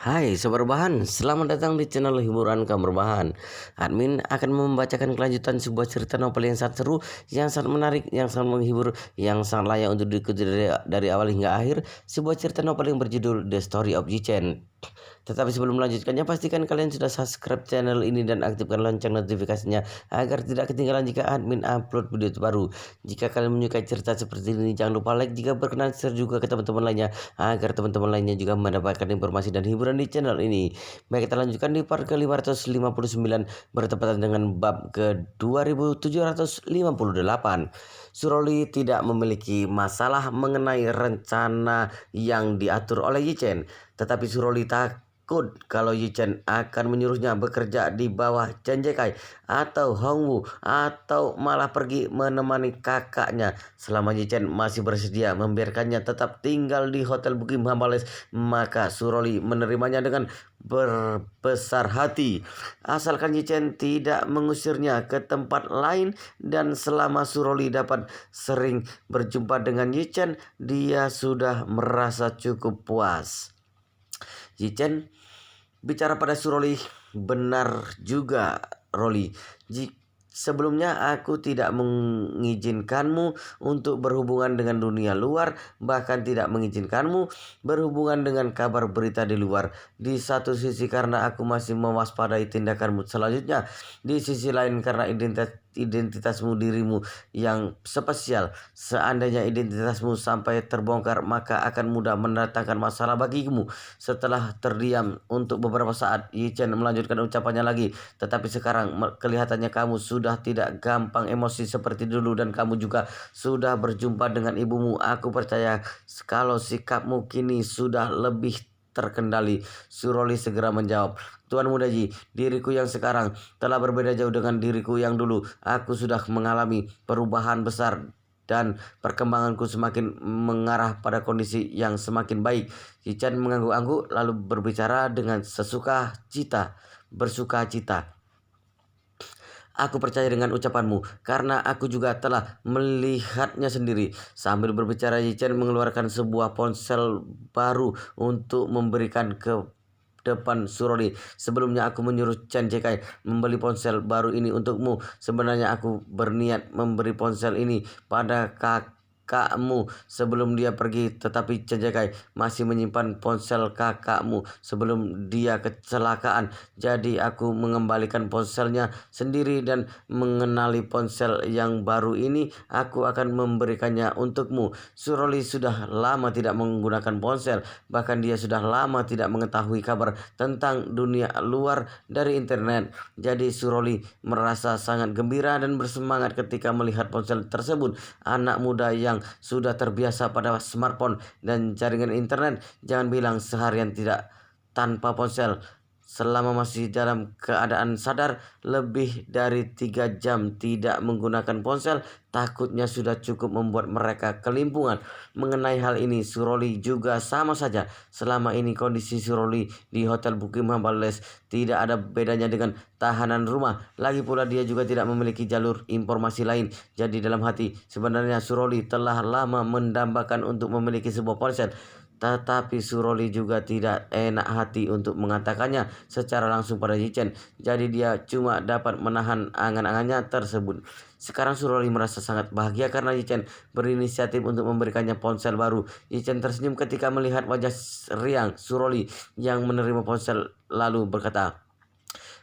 Hai Sobat Rebahan, selamat datang di channel hiburan Kamu Rebahan. Admin akan membacakan kelanjutan sebuah cerita novel yang sangat seru, yang sangat menarik, yang sangat menghibur, yang sangat layak untuk diikuti dari awal hingga akhir. Sebuah cerita novel yang berjudul The Story of Yi-Chen. Tetapi sebelum melanjutkannya, pastikan kalian sudah subscribe channel ini dan aktifkan lonceng notifikasinya agar tidak ketinggalan jika admin upload video terbaru. Jika kalian menyukai cerita seperti ini, jangan lupa like. Jika berkenan, share juga ke teman-teman lainnya agar teman-teman lainnya juga mendapatkan informasi dan hiburan di channel ini. Baik, kita lanjutkan di part ke-559 bertepatan dengan bab ke-2758. Suroli tidak memiliki masalah mengenai rencana yang diatur oleh Yi-Chen, tetapi Suroli takut kalau Yi-Chen akan menyuruhnya bekerja di bawah Chen Jekai atau Hongwu, atau malah pergi menemani kakaknya. Selama Yi-Chen masih bersedia membiarkannya tetap tinggal di Hotel Buckingham Palace, maka Suroli menerimanya dengan berbesar hati, asalkan Yi-Chen tidak mengusirnya ke tempat lain. Dan selama Suroli dapat sering berjumpa dengan Yi-Chen, dia sudah merasa cukup puas. Yi-Chen bicara pada Suroli, "Benar juga, Roli. Sebelumnya aku tidak mengizinkanmu untuk berhubungan dengan dunia luar, bahkan tidak mengizinkanmu berhubungan dengan kabar berita di luar. Di satu sisi karena aku masih mewaspadai tindakanmu selanjutnya, di sisi lain karena identitasmu dirimu yang spesial. Seandainya identitasmu sampai terbongkar, maka akan mudah mendatangkan masalah bagimu." Setelah terdiam untuk beberapa saat, Yi-Chen melanjutkan ucapannya lagi. "Tetapi sekarang kelihatannya kamu sudah tidak gampang emosi seperti dulu, dan kamu juga sudah berjumpa dengan ibumu. Aku percaya kalau sikapmu kini sudah lebih terkendali." Suroli segera menjawab, "Tuan Muda Ji, diriku yang sekarang telah berbeda jauh dengan diriku yang dulu. Aku sudah mengalami perubahan besar dan perkembanganku semakin mengarah pada kondisi yang semakin baik." Yi-Chen mengangguk-angguk lalu berbicara dengan bersuka cita, "Aku percaya dengan ucapanmu karena aku juga telah melihatnya sendiri." Sambil berbicara, Yi-Chen mengeluarkan sebuah ponsel baru untuk memberikan ke depan Suroli. "Sebelumnya aku menyuruh Chen Jekai membeli ponsel baru ini untukmu. Sebenarnya aku berniat memberi ponsel ini pada kakakmu sebelum dia pergi, tetapi Chen Jekai masih menyimpan ponsel kakakmu sebelum dia kecelakaan. Jadi aku mengembalikan ponselnya sendiri, dan mengenali ponsel yang baru ini, aku akan memberikannya untukmu." Suroli sudah lama tidak menggunakan ponsel, bahkan dia sudah lama tidak mengetahui kabar tentang dunia luar dari internet. Jadi Suroli merasa sangat gembira dan bersemangat ketika melihat ponsel tersebut. Anak muda yang sudah terbiasa pada smartphone dan jaringan internet, jangan bilang seharian tidak tanpa ponsel. Selama masih dalam keadaan sadar, lebih dari 3 jam tidak menggunakan ponsel, takutnya sudah cukup membuat mereka kelimpungan. Mengenai hal ini, Suroli juga sama saja. Selama ini kondisi Suroli di Hotel Buckingham Palace tidak ada bedanya dengan tahanan rumah. Lagi pula dia juga tidak memiliki jalur informasi lain. Jadi dalam hati, sebenarnya Suroli telah lama mendambakan untuk memiliki sebuah ponsel. Tetapi Suroli juga tidak enak hati untuk mengatakannya secara langsung pada Yi-Chen. Jadi dia cuma dapat menahan angan-angannya tersebut. Sekarang Suroli merasa sangat bahagia karena Yi-Chen berinisiatif untuk memberikannya ponsel baru. Yi-Chen tersenyum ketika melihat wajah riang Suroli yang menerima ponsel, lalu berkata,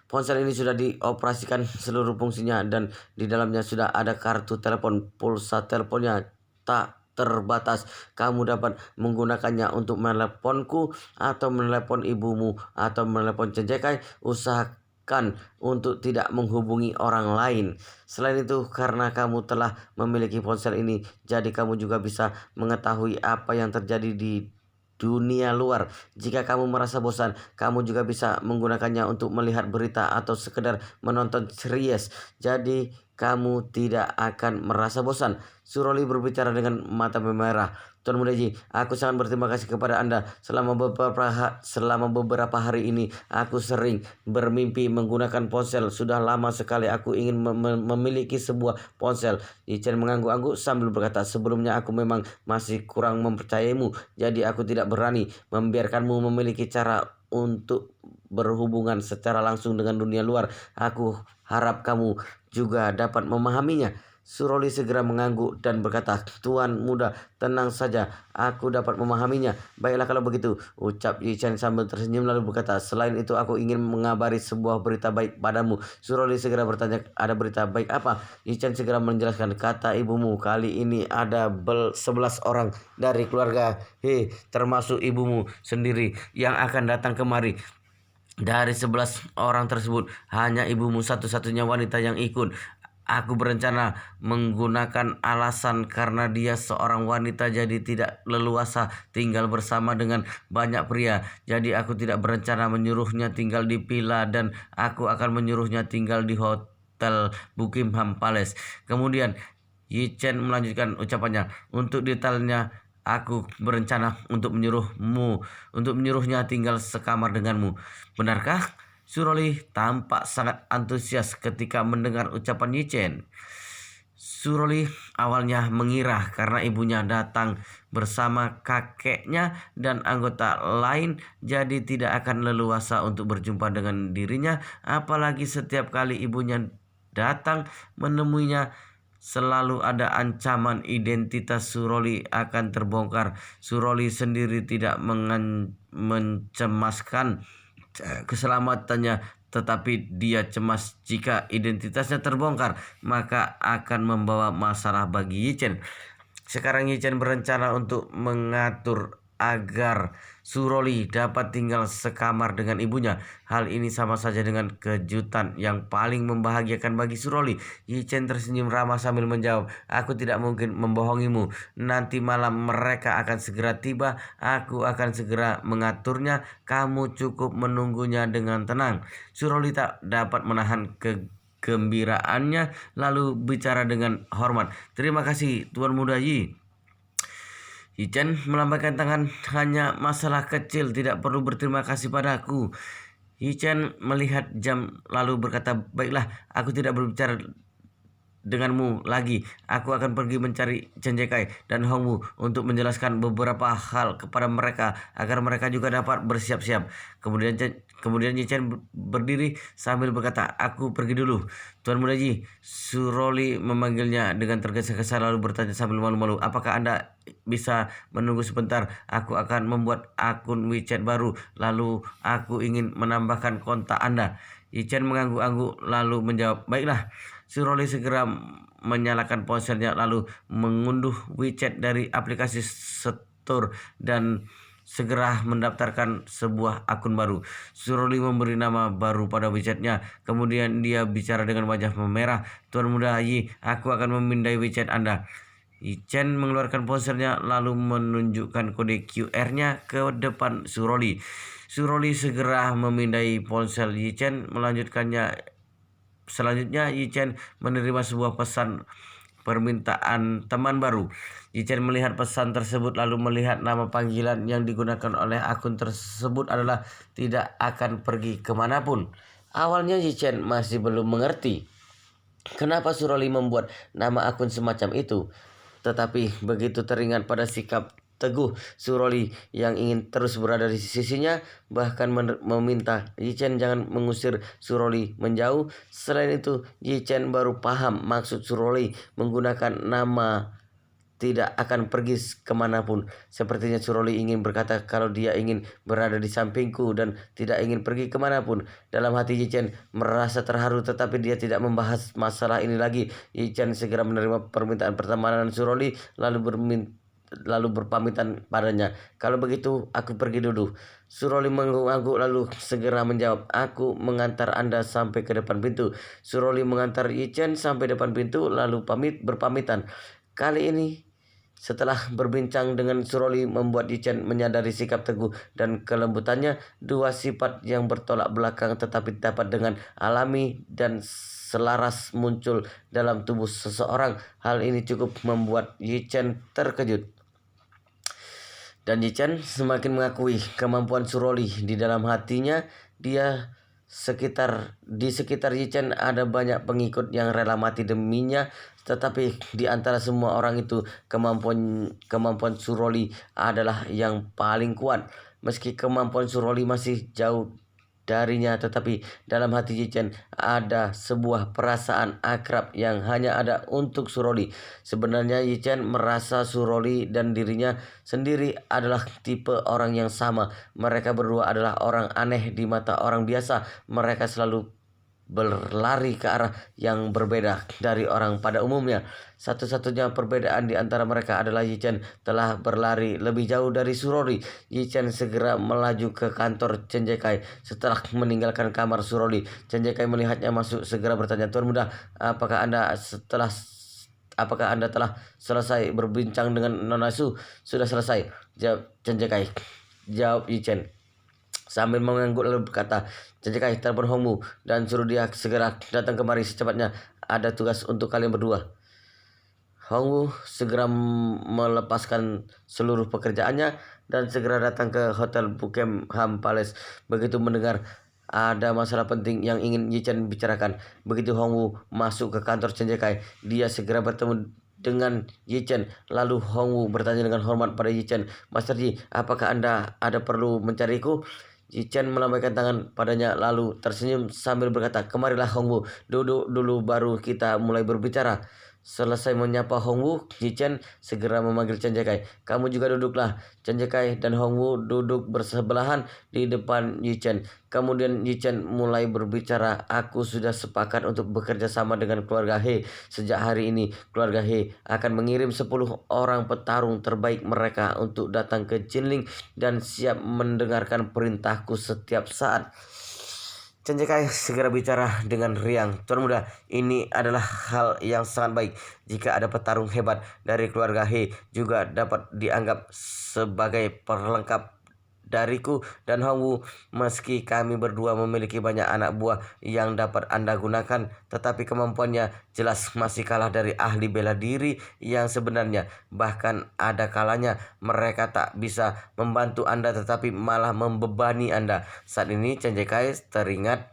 "Ponsel ini sudah dioperasikan seluruh fungsinya, dan di dalamnya sudah ada kartu telepon. Pulsa teleponnya tak terbatas. Kamu dapat menggunakannya untuk meneleponku, atau menelepon ibumu, atau menelepon Chen Jekai. Usahakan untuk tidak menghubungi orang lain. Selain itu, karena kamu telah memiliki ponsel ini, jadi kamu juga bisa mengetahui apa yang terjadi di dunia luar. Jika kamu merasa bosan, kamu juga bisa menggunakannya untuk melihat berita atau sekedar menonton series. Jadi kamu tidak akan merasa bosan. Suroli berbicara dengan mata memerah. Tuan Muda Ji, aku sangat berterima kasih kepada Anda. Selama beberapa hari ini, aku sering bermimpi menggunakan ponsel. Sudah lama sekali aku ingin memiliki sebuah ponsel. Yi Chen mengangguk-angguk sambil berkata, sebelumnya aku memang masih kurang mempercayaimu. Jadi aku tidak berani membiarkanmu memiliki cara untuk berhubungan secara langsung dengan dunia luar. Aku harap kamu juga dapat memahaminya. Suroli segera mengangguk dan berkata, Tuan Muda, tenang saja, aku dapat memahaminya. Baiklah kalau begitu, ucap Yi Chen sambil tersenyum lalu berkata, selain itu aku ingin mengabari sebuah berita baik padamu. Suroli segera bertanya, ada berita baik apa? Yi Chen segera menjelaskan, kata ibumu, kali ini ada 11 orang dari keluarga He, termasuk ibumu sendiri yang akan datang kemari. Dari 11 orang tersebut, hanya ibumu satu-satunya wanita yang ikut. Aku berencana menggunakan alasan karena dia seorang wanita jadi tidak leluasa tinggal bersama dengan banyak pria. Jadi aku tidak berencana menyuruhnya tinggal di villa dan aku akan menyuruhnya tinggal di hotel Buckingham Palace. Kemudian Yi Chen melanjutkan ucapannya, untuk detailnya aku berencana untuk menyuruhnya tinggal sekamar denganmu. Benarkah? Suroli tampak sangat antusias ketika mendengar ucapan Yi Chen. Suroli awalnya mengira karena ibunya datang bersama kakeknya dan anggota lain jadi tidak akan leluasa untuk berjumpa dengan dirinya, apalagi setiap kali ibunya datang menemuinya selalu ada ancaman identitas Suroli akan terbongkar. Suroli sendiri tidak mencemaskan keselamatannya, tetapi dia cemas jika identitasnya terbongkar, maka akan membawa masalah bagi Yi Chen. Sekarang Yi Chen berencana untuk mengatur agar Suroli dapat tinggal sekamar dengan ibunya. Hal ini sama saja dengan kejutan yang paling membahagiakan bagi Suroli. Yi Chen tersenyum ramah sambil menjawab, aku tidak mungkin membohongimu. Nanti malam mereka akan segera tiba. Aku akan segera mengaturnya. Kamu cukup menunggunya dengan tenang. Suroli tak dapat menahan kegembiraannya lalu bicara dengan hormat, terima kasih Tuan Muda Yi. Yi Chen melambaikan tangan, hanya masalah kecil, tidak perlu berterima kasih padaku. Yi Chen melihat jam lalu berkata, baiklah, aku tidak berbicara denganmu lagi. Aku akan pergi mencari Chen Jekai dan Hongwu untuk menjelaskan beberapa hal kepada mereka agar mereka juga dapat bersiap-siap. Kemudian Yi Chen berdiri sambil berkata, aku pergi dulu. Tuan Muda Ji, Suroli memanggilnya dengan tergesa-gesa lalu bertanya sambil malu-malu, apakah Anda bisa menunggu sebentar? Aku akan membuat akun WeChat baru, lalu aku ingin menambahkan kontak Anda. Yi Chen mengangguk-angguk lalu menjawab, baiklah. Suroli segera menyalakan ponselnya lalu mengunduh WeChat dari aplikasi Store dan segera mendaftarkan sebuah akun baru. Suroli memberi nama baru pada WeChatnya. Kemudian dia bicara dengan wajah memerah, Tuan Muda Yi, aku akan memindai WeChat Anda. Yi Chen mengeluarkan ponselnya lalu menunjukkan kode QR-nya ke depan Suroli. Suroli segera memindai ponsel Yi Chen melanjutkannya. Selanjutnya Yi Chen menerima sebuah pesan permintaan teman baru. Yi Chen melihat pesan tersebut lalu melihat nama panggilan yang digunakan oleh akun tersebut adalah tidak akan pergi kemanapun. Awalnya Yi Chen masih belum mengerti kenapa Suroli membuat nama akun semacam itu. Tetapi begitu teringat pada sikap teguh Suroli yang ingin terus berada di sisinya, bahkan meminta Yi Chen jangan mengusir Suroli menjauh. Selain itu, Yi Chen baru paham maksud Suroli menggunakan nama tidak akan pergi kemanapun. Sepertinya Suroli ingin berkata kalau dia ingin berada di sampingku dan tidak ingin pergi kemanapun. Dalam hati Yi Chen merasa terharu, tetapi dia tidak membahas masalah ini lagi. Yi Chen segera menerima permintaan pertemanan Suroli lalu berpamitan padanya. Kalau begitu aku pergi dulu. Suroli mengangguk lalu segera menjawab, aku mengantar Anda sampai ke depan pintu. Suroli mengantar Yi Chen sampai depan pintu lalu berpamitan. Kali ini Setelah berbincang dengan Suroli membuat Yi Chen menyadari sikap teguh dan kelembutannya, dua sifat yang bertolak belakang tetapi dapat dengan alami dan selaras muncul dalam tubuh seseorang. Hal ini cukup membuat Yi Chen terkejut. Dan Yi Chen semakin mengakui kemampuan Suroli. Di dalam hatinya, di sekitar Yi Chen ada banyak pengikut yang rela mati deminya. Tetapi di antara semua orang itu, kemampuan Suroli adalah yang paling kuat. Meski kemampuan Suroli masih jauh darinya, tetapi dalam hati Yi Chen ada sebuah perasaan akrab yang hanya ada untuk Suroli. Sebenarnya Yi Chen merasa Suroli dan dirinya sendiri adalah tipe orang yang sama. Mereka berdua adalah orang aneh di mata orang biasa. Mereka selalu berlari ke arah yang berbeda dari orang pada umumnya. Satu-satunya perbedaan di antara mereka adalah Yi Chen telah berlari lebih jauh dari Suroli. Yi Chen segera melaju ke kantor Chen Jekai. Setelah meninggalkan kamar Suroli, Chen Jekai melihatnya masuk, segera bertanya, "Tuan muda, apakah Anda telah selesai berbincang dengan Nona Su?" "Sudah selesai," jawab Chen Jekai. Jawab Yi Chen sambil mengangguk, lalu berkata, "Chen Jekai, telepon Hongwu dan suruh dia segera datang kemari secepatnya. Ada tugas untuk kalian berdua." Hongwu segera melepaskan seluruh pekerjaannya dan segera datang ke Hotel Buckingham Palace. Begitu mendengar ada masalah penting yang ingin Yi Chen bicarakan, begitu Hongwu masuk ke kantor Chen Jekai, dia segera bertemu dengan Yi Chen. Lalu Hongwu bertanya dengan hormat pada Yi Chen, "Master Yi, apakah Anda ada perlu mencariku?" Yi Chen melambaikan tangan padanya lalu tersenyum sambil berkata, "Kemarilah Hongwu, duduk dulu baru kita mulai berbicara." Selesai menyapa Hongwu, Yi Chen segera memanggil Chen Jekai, "Kamu juga duduklah." Chen Jekai dan Hongwu duduk bersebelahan di depan Yi Chen. Kemudian Yi Chen mulai berbicara, "Aku sudah sepakat untuk bekerja sama dengan keluarga He. Sejak hari ini, keluarga He akan mengirim 10 orang petarung terbaik mereka untuk datang ke Jinling dan siap mendengarkan perintahku setiap saat." Chen Jekai segera bicara dengan riang, "Tuan muda, ini adalah hal yang sangat baik. Jika ada petarung hebat dari keluarga He juga dapat dianggap sebagai perlengkap dariku dan Hongwu. Meski kami berdua memiliki banyak anak buah yang dapat Anda gunakan, tetapi kemampuannya jelas masih kalah dari ahli bela diri yang sebenarnya. Bahkan ada kalanya mereka tak bisa membantu Anda tetapi malah membebani Anda." Saat ini Chen Jekai teringat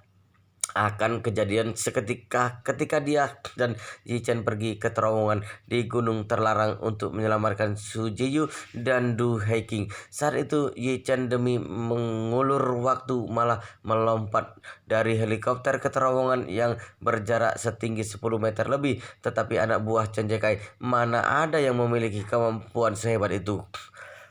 akan kejadian seketika ketika dia dan Yi Chen pergi ke terowongan di gunung terlarang untuk menyelamatkan Su Jiyu dan Du Haiking. Saat itu Yi Chen demi mengulur waktu malah melompat dari helikopter ke terowongan yang berjarak setinggi 10 meter lebih. Tetapi anak buah Chen Jekai mana ada yang memiliki kemampuan sehebat itu.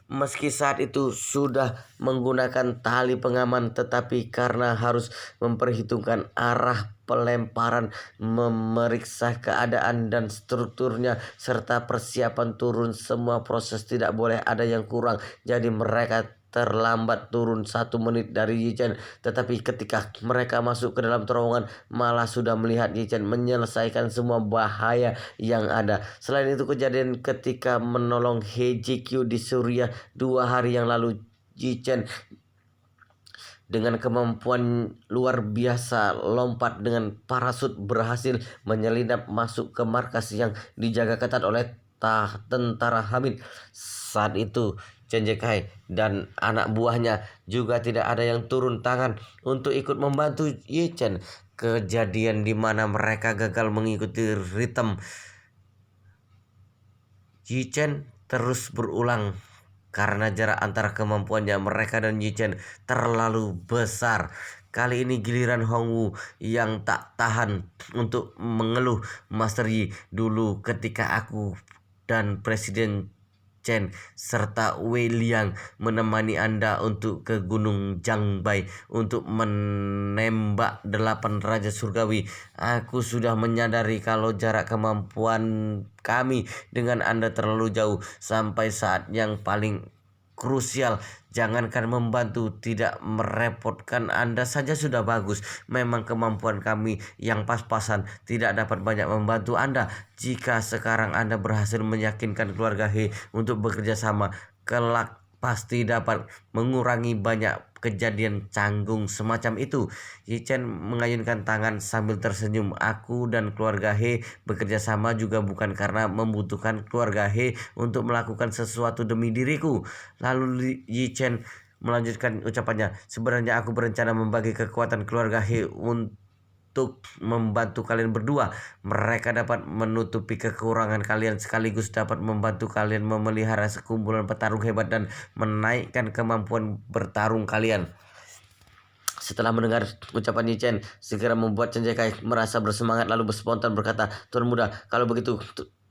Meski saat itu sudah menggunakan tali pengaman, tetapi karena harus memperhitungkan arah pelemparan, memeriksa keadaan dan strukturnya, serta persiapan turun, semua proses tidak boleh ada yang kurang. Jadi mereka terlambat turun 1 menit dari Yi Chen. Tetapi ketika mereka masuk ke dalam terowongan, malah sudah melihat Yi Chen menyelesaikan semua bahaya yang ada. Selain itu, kejadian ketika menolong He Ji-kyu di Suriah 2 hari yang lalu, Yi Chen dengan kemampuan luar biasa lompat dengan parasut berhasil menyelinap masuk ke markas yang dijaga ketat oleh tentara Hamid. Saat itu Chen Jekai dan anak buahnya juga tidak ada yang turun tangan untuk ikut membantu Yi Chen. Kejadian di mana mereka gagal mengikuti ritme Yi Chen terus berulang karena jarak antara kemampuannya mereka dan Yi Chen terlalu besar. Kali ini giliran Hongwu yang tak tahan untuk mengeluh, "Master Yi, dulu ketika aku dan Presiden Chen serta Wei Liang menemani Anda untuk ke Gunung Jangbai untuk menembak 8 Raja Surgawi, aku sudah menyadari kalau jarak kemampuan kami dengan Anda terlalu jauh. Sampai saat yang paling krusial. Jangankan membantu, tidak merepotkan Anda saja sudah bagus. Memang kemampuan kami yang pas-pasan tidak dapat banyak membantu Anda. Jika sekarang Anda berhasil meyakinkan keluarga He untuk bekerja sama, kelak pasti dapat mengurangi banyak kejadian canggung semacam itu. Yichen mengayunkan tangan sambil tersenyum. Aku dan keluarga He bekerja sama juga bukan karena membutuhkan keluarga He untuk melakukan sesuatu demi diriku. Lalu Yichen melanjutkan ucapannya. Sebenarnya aku berencana membagi kekuatan keluarga He untuk membantu kalian berdua. Mereka dapat menutupi kekurangan kalian sekaligus dapat membantu kalian memelihara sekumpulan petarung hebat dan menaikkan kemampuan bertarung kalian. Setelah mendengar ucapan Yichen, segera membuat Chen Kai merasa bersemangat lalu spontan berkata, "Tuan muda, kalau begitu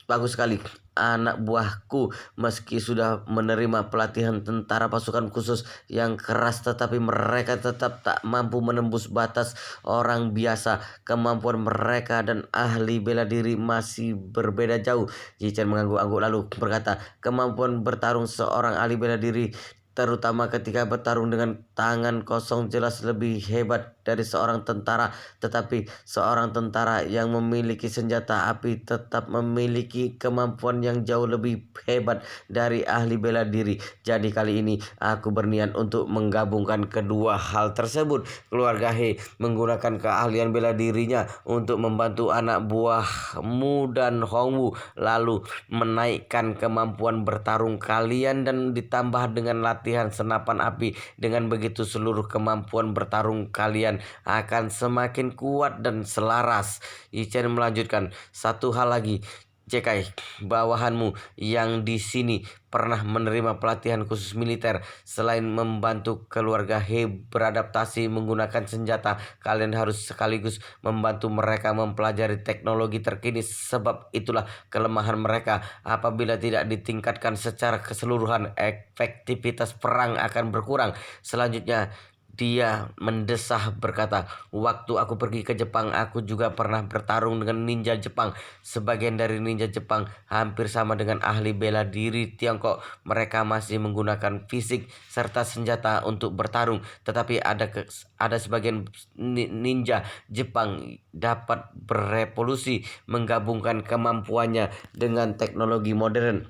bagus sekali. Anak buahku meski sudah menerima pelatihan tentara pasukan khusus yang keras tetapi mereka tetap tak mampu menembus batas orang biasa. Kemampuan mereka dan ahli bela diri masih berbeda jauh." Yichen mengangguk-angguk lalu berkata, "Kemampuan bertarung seorang ahli bela diri terutama ketika bertarung dengan tangan kosong jelas lebih hebat dari seorang tentara. Tetapi seorang tentara yang memiliki senjata api tetap memiliki kemampuan yang jauh lebih hebat dari ahli bela diri. Jadi kali ini aku berniat untuk menggabungkan kedua hal tersebut. Keluarga He menggunakan keahlian bela dirinya untuk membantu anak buahmu dan Hongwu, lalu menaikkan kemampuan bertarung kalian dan ditambah dengan latihan senapan api. Dengan begitu seluruh kemampuan bertarung kalian akan semakin kuat dan selaras." Yichen melanjutkan, "Satu hal lagi, Jekai, bawahanmu yang di sini pernah menerima pelatihan khusus militer. Selain membantu keluarga He beradaptasi menggunakan senjata, kalian harus sekaligus membantu mereka mempelajari teknologi terkini. Sebab itulah kelemahan mereka. Apabila tidak ditingkatkan secara keseluruhan, efektivitas perang akan berkurang." Selanjutnya dia mendesah berkata, "Waktu aku pergi ke Jepang, aku juga pernah bertarung dengan ninja Jepang. Sebagian dari ninja Jepang hampir sama dengan ahli bela diri Tiongkok. Mereka masih menggunakan fisik serta senjata untuk bertarung. Tetapi ada sebagian ninja Jepang dapat berevolusi menggabungkan kemampuannya dengan teknologi modern.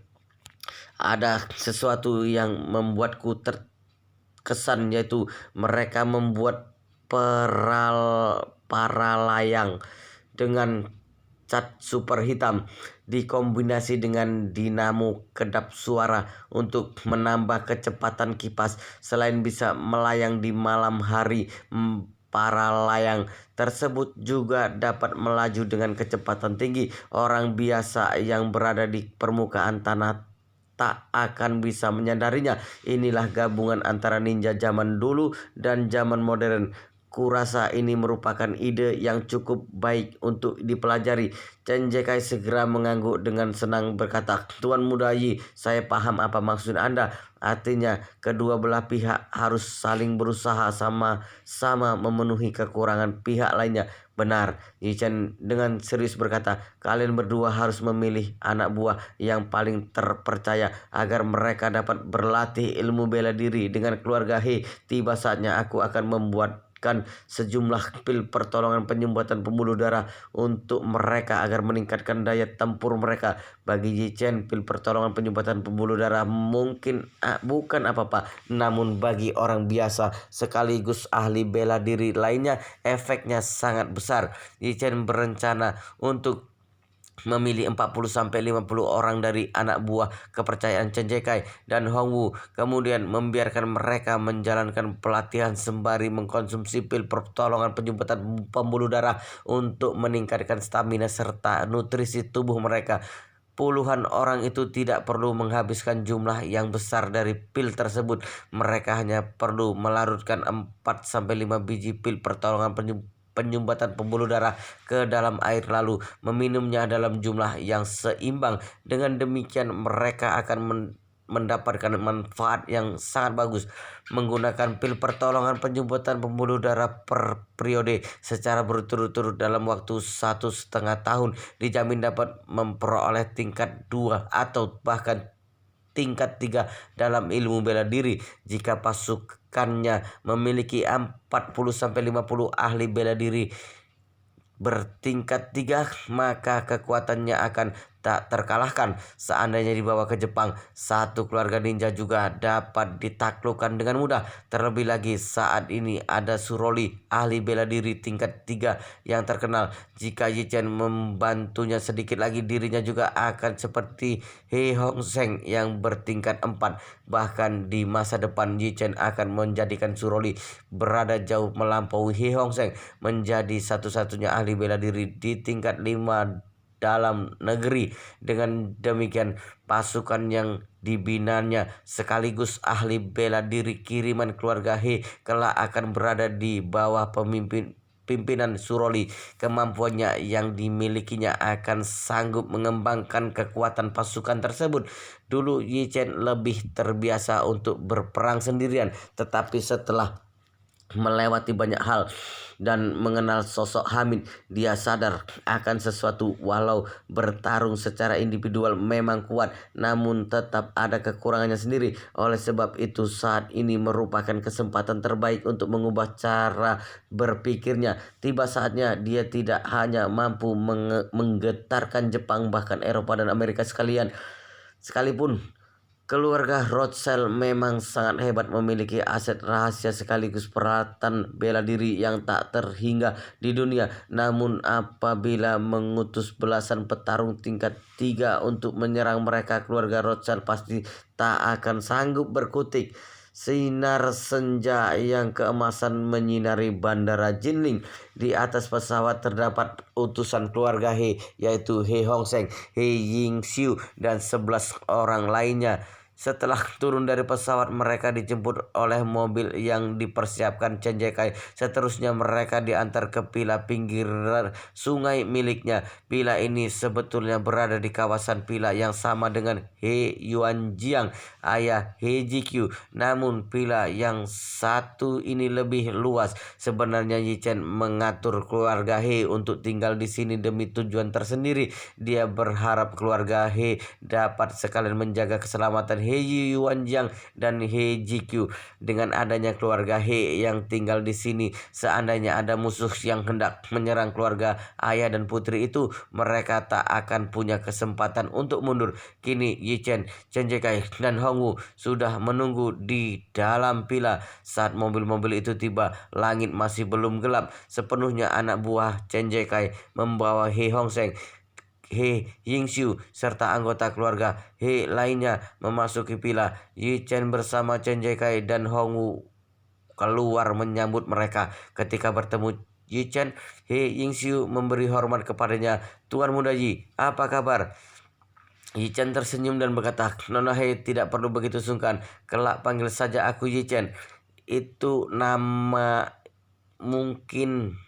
Ada sesuatu yang membuatku terkesan, yaitu mereka membuat para layang dengan cat super hitam dikombinasi dengan dinamo kedap suara untuk menambah kecepatan kipas. Selain bisa melayang di malam hari, para layang tersebut juga dapat melaju dengan kecepatan tinggi. Orang biasa yang berada di permukaan tanah tak akan bisa menyadarinya. Inilah gabungan antara ninja zaman dulu dan zaman modern. Kurasa ini merupakan ide yang cukup baik untuk dipelajari." Chen Jekai segera mengangguk dengan senang berkata, "Tuan Muda Yi, saya paham apa maksud Anda. Artinya kedua belah pihak harus saling berusaha sama-sama memenuhi kekurangan pihak lainnya." "Benar," Yichen dengan serius berkata, "kalian berdua harus memilih anak buah yang paling terpercaya agar mereka dapat berlatih ilmu bela diri dengan keluarga He. Tiba saatnya aku akan membuatkan sejumlah pil pertolongan penyumbatan pembuluh darah untuk mereka agar meningkatkan daya tempur mereka." Bagi Yichen, pil pertolongan penyumbatan pembuluh darah mungkin bukan apa-apa, namun bagi orang biasa sekaligus ahli bela diri lainnya efeknya sangat besar. Yichen berencana untuk memilih 40-50 orang dari anak buah kepercayaan Chen Jekai dan Hongwu, kemudian membiarkan mereka menjalankan pelatihan sembari mengkonsumsi pil pertolongan penyumbatan pembuluh darah untuk meningkatkan stamina serta nutrisi tubuh mereka. Puluhan orang itu tidak perlu menghabiskan jumlah yang besar dari pil tersebut. Mereka hanya perlu melarutkan 4-5 biji pil pertolongan penyumbatan pembuluh darah ke dalam air lalu meminumnya dalam jumlah yang seimbang. Dengan demikian mereka akan mendapatkan manfaat yang sangat bagus. Menggunakan pil pertolongan penyumbatan pembuluh darah per periode secara berturut-turut dalam waktu 1,5 tahun dijamin dapat memperoleh tingkat 2 atau bahkan tingkat 3 dalam ilmu bela diri. Jika pasukannya memiliki 40-50 ahli bela diri bertingkat 3, maka kekuatannya akan tak terkalahkan. Seandainya dibawa ke Jepang, satu keluarga ninja juga dapat ditaklukkan dengan mudah. Terlebih lagi saat ini ada Suroli, ahli bela diri tingkat 3 yang terkenal. Jika Yi Chen membantunya sedikit lagi, dirinya juga akan seperti He Hong Seng yang bertingkat 4. Bahkan di masa depan Yi Chen akan menjadikan Suroli berada jauh melampaui He Hong Seng, menjadi satu-satunya ahli bela diri di tingkat 5 dalam negeri. Dengan demikian, pasukan yang dibinanya sekaligus ahli bela diri kiriman keluarga He kelak akan berada di bawah pimpinan Suroli. Kemampuannya yang dimilikinya akan sanggup mengembangkan kekuatan pasukan tersebut. Dulu Yi Chen lebih terbiasa untuk berperang sendirian, tetapi setelah melewati banyak hal dan mengenal sosok Hamid, dia sadar akan sesuatu. Walau bertarung secara individual memang kuat, namun tetap ada kekurangannya sendiri. Oleh sebab itu saat ini merupakan kesempatan terbaik untuk mengubah cara berpikirnya. Tiba saatnya dia tidak hanya mampu menggetarkan Jepang, bahkan Eropa dan Amerika sekalipun. Keluarga Rothschild memang sangat hebat, memiliki aset rahasia sekaligus peralatan bela diri yang tak terhingga di dunia. Namun apabila mengutus belasan petarung tingkat 3 untuk menyerang mereka, keluarga Rothschild pasti tak akan sanggup berkutik. Sinar senja yang keemasan menyinari bandara Jinling. Di atas pesawat terdapat utusan keluarga He, yaitu He Hong Seng, He Yingxiu, dan 11 orang lainnya. Setelah turun dari pesawat, mereka dijemput oleh mobil yang dipersiapkan Chen Jiekai. Seterusnya mereka diantar ke villa pinggir sungai miliknya. Villa ini sebetulnya berada di kawasan villa yang sama dengan He Yuanjiang, ayah He Jikyu. Namun villa yang satu ini lebih luas. Sebenarnya Yi Chen mengatur keluarga He untuk tinggal di sini demi tujuan tersendiri. Dia berharap keluarga He dapat sekalian menjaga keselamatan He Yuanjiang dan He Jikyu. Dengan adanya keluarga He yang tinggal di sini, seandainya ada musuh yang hendak menyerang keluarga ayah dan putri itu, mereka tak akan punya kesempatan untuk mundur. Kini Yi Chen, Chen Jiekai, dan Hongwu sudah menunggu di dalam villa. Saat mobil-mobil itu tiba, langit masih belum gelap sepenuhnya. Anak buah Chen Jiekai membawa He Hong Seng, He Yingxiu, serta anggota keluarga He lainnya memasuki villa. Yi Chen bersama Chen Jiekai dan Hongwu keluar menyambut mereka. Ketika bertemu Yi Chen, He Yingxiu memberi hormat kepadanya. "Tuan Muda Yi, apa kabar?" Yi Chen tersenyum dan berkata, "Nona He tidak perlu begitu sungkan. Kelak panggil saja aku Yi Chen. Itu nama mungkin.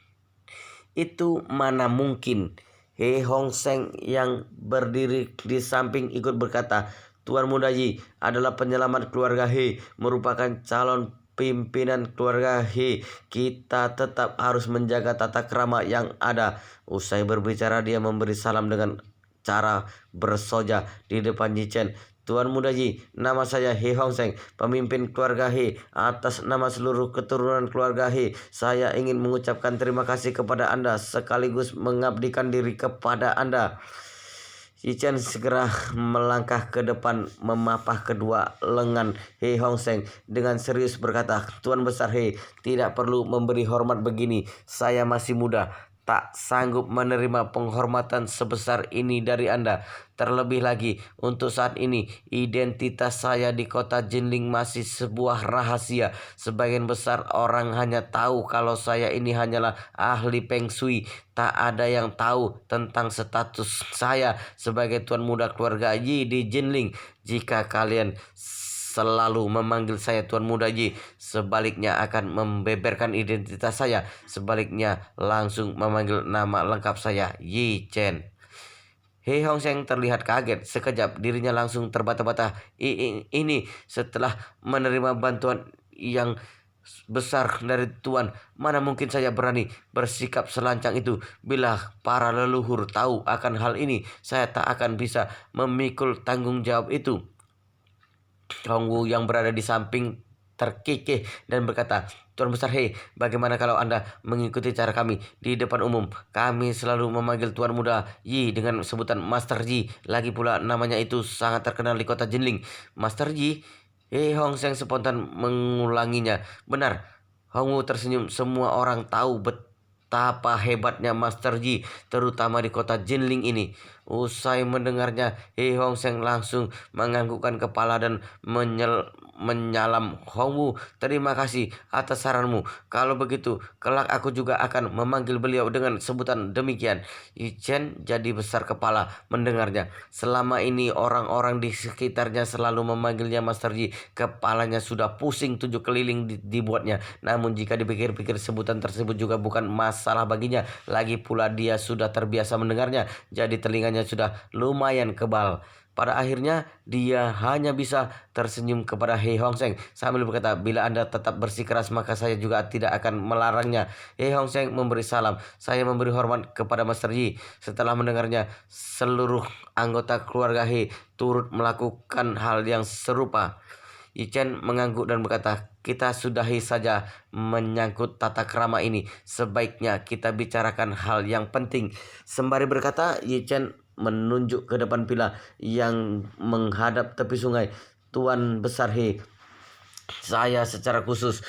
Itu mana mungkin." He Hong Seng yang berdiri di samping ikut berkata, "Tuan Muda Yi adalah penyelamat keluarga He, merupakan calon pimpinan keluarga He. Kita tetap harus menjaga tata krama yang ada." Usai berbicara, dia memberi salam dengan cara bersoja di depan Yi Chen. "Tuan Muda Yi, nama saya He Hong Seng, pemimpin keluarga He. Atas nama seluruh keturunan keluarga He, saya ingin mengucapkan terima kasih kepada Anda sekaligus mengabdikan diri kepada Anda." Yi Chen segera melangkah ke depan, memapah kedua lengan He Hong Seng dengan serius berkata, "Tuan Besar He, tidak perlu memberi hormat begini. Saya masih muda, tak sanggup menerima penghormatan sebesar ini dari Anda. Terlebih lagi, untuk saat ini, identitas saya di kota Jinling masih sebuah rahasia. Sebagian besar orang hanya tahu kalau saya ini hanyalah ahli Feng Shui. Tak ada yang tahu tentang status saya sebagai tuan muda keluarga Yi di Jinling. Jika kalian selalu memanggil saya Tuan Muda Yi, sebaliknya akan membeberkan identitas saya. Sebaliknya langsung memanggil nama lengkap saya, Yi Chen." He Hong Seng terlihat kaget. Sekejap dirinya langsung terbata-bata. Ini setelah menerima bantuan yang besar dari Tuan, mana mungkin saya berani bersikap selancang itu. Bila para leluhur tahu akan hal ini, saya tak akan bisa memikul tanggung jawab itu. Hong Wu yang berada di samping terkikih dan berkata, Tuan Besar He, bagaimana kalau Anda mengikuti cara kami di depan umum? Kami selalu memanggil Tuan Muda Yi dengan sebutan Master Yi. Lagi pula namanya itu sangat terkenal di kota Jinling. Master Yi? Hong Seng spontan mengulanginya. Benar. Hong Wu tersenyum. Semua orang tahu betapa hebatnya Master Yi, terutama di kota Jinling ini. Usai mendengarnya, Hong Seng langsung menganggukkan kepala dan menyalam Hong Wu. Terima kasih atas saranmu. Kalau begitu, kelak aku juga akan memanggil beliau dengan sebutan demikian. Yi Chen jadi besar kepala mendengarnya. Selama ini orang-orang di sekitarnya selalu memanggilnya Master Yi. Kepalanya sudah pusing 7 keliling dibuatnya. Namun jika dipikir-pikir sebutan tersebut juga bukan masalah baginya. Lagi pula dia sudah terbiasa mendengarnya. Jadi telinganya sudah lumayan kebal. Pada akhirnya dia hanya bisa tersenyum kepada Hong Seng sambil berkata, bila Anda tetap bersikeras maka saya juga tidak akan melarangnya. Hong Seng memberi salam. Saya memberi hormat kepada Master Yi. Setelah mendengarnya, seluruh anggota keluarga He turut melakukan hal yang serupa. Yi Chen mengangguk dan berkata, kita sudahi saja menyangkut tata krama ini. Sebaiknya kita bicarakan hal yang penting. Sembari berkata, Yi Chen menunjuk ke depan pila yang menghadap tepi sungai. Tuan Besar He, saya secara khusus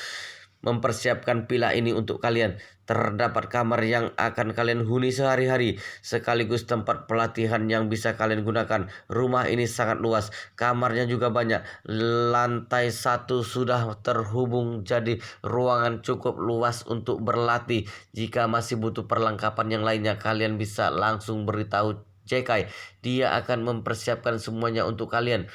mempersiapkan pila ini untuk kalian. Terdapat kamar yang akan kalian huni sehari-hari, sekaligus tempat pelatihan yang bisa kalian gunakan. Rumah ini sangat luas, kamarnya juga banyak. Lantai 1 sudah terhubung, jadi ruangan cukup luas untuk berlatih. Jika masih butuh perlengkapan yang lainnya, kalian bisa langsung beritahu Jekai. Dia akan mempersiapkan semuanya untuk kalian.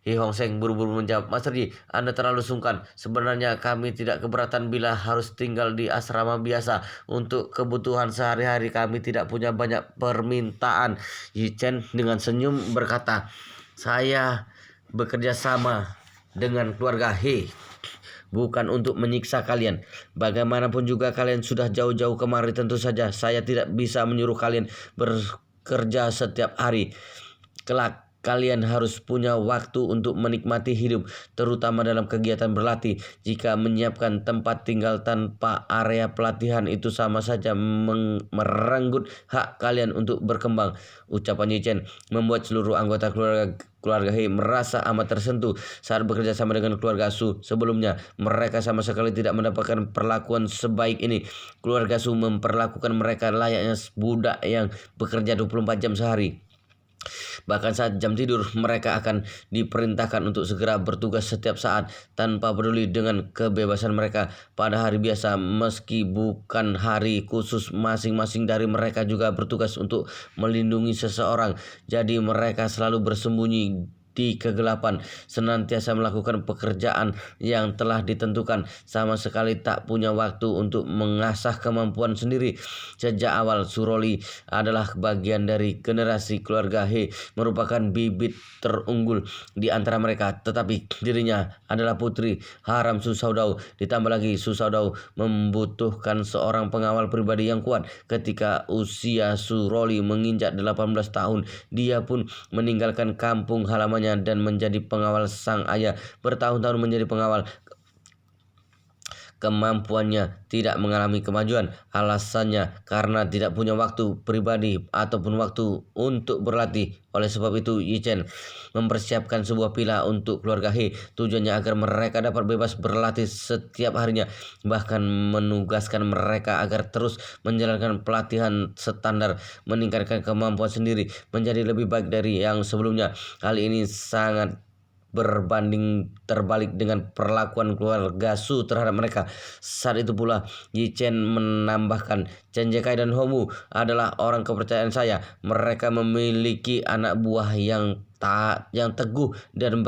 Hong Seng buru-buru menjawab, Master Yi, Anda terlalu sungkan. Sebenarnya kami tidak keberatan bila harus tinggal di asrama biasa. Untuk kebutuhan sehari-hari kami tidak punya banyak permintaan. Yi Chen dengan senyum berkata, saya bekerja sama dengan keluarga He bukan untuk menyiksa kalian. Bagaimanapun juga kalian sudah jauh-jauh kemari, tentu saja saya tidak bisa menyuruh kalian bekerja setiap hari. Kelak kalian harus punya waktu untuk menikmati hidup, terutama dalam kegiatan berlatih. Jika menyiapkan tempat tinggal tanpa area pelatihan itu sama saja merenggut hak kalian untuk berkembang. Ucapan Yi Chen membuat seluruh anggota keluarga He merasa amat tersentuh saat bekerja sama dengan keluarga Su. Sebelumnya mereka sama sekali tidak mendapatkan perlakuan sebaik ini. Keluarga Su memperlakukan mereka layaknya budak yang bekerja 24 jam sehari. Bahkan saat jam tidur, mereka akan diperintahkan untuk segera bertugas setiap saat tanpa peduli dengan kebebasan mereka. Pada hari biasa, meski bukan hari khusus, masing-masing dari mereka juga bertugas untuk melindungi seseorang. Jadi mereka selalu bersembunyi di kegelapan, senantiasa melakukan pekerjaan yang telah ditentukan, sama sekali tak punya waktu untuk mengasah kemampuan sendiri. Sejak awal, Suroli adalah bagian dari generasi keluarga He, merupakan bibit terunggul di antara mereka, tetapi dirinya adalah putri haram Su Shaodao. Ditambah lagi, Su Shaodao membutuhkan seorang pengawal pribadi yang kuat. Ketika usia Suroli menginjak 18 tahun, dia pun meninggalkan kampung halamannya dan menjadi pengawal sang ayah. Bertahun-tahun menjadi pengawal, kemampuannya tidak mengalami kemajuan. Alasannya karena tidak punya waktu pribadi ataupun waktu untuk berlatih. Oleh sebab itu, Yi Chen mempersiapkan sebuah pila untuk keluarga He. Tujuannya agar mereka dapat bebas berlatih setiap harinya, bahkan menugaskan mereka agar terus menjalankan pelatihan standar, meningkatkan kemampuan sendiri menjadi lebih baik dari yang sebelumnya. Hal ini sangat berbanding terbalik dengan perlakuan keluarga Su terhadap mereka. Saat itu pula Yi Chen menambahkan, Chen Jekai dan Hong Wu adalah orang kepercayaan saya. Mereka memiliki anak buah yang teguh dan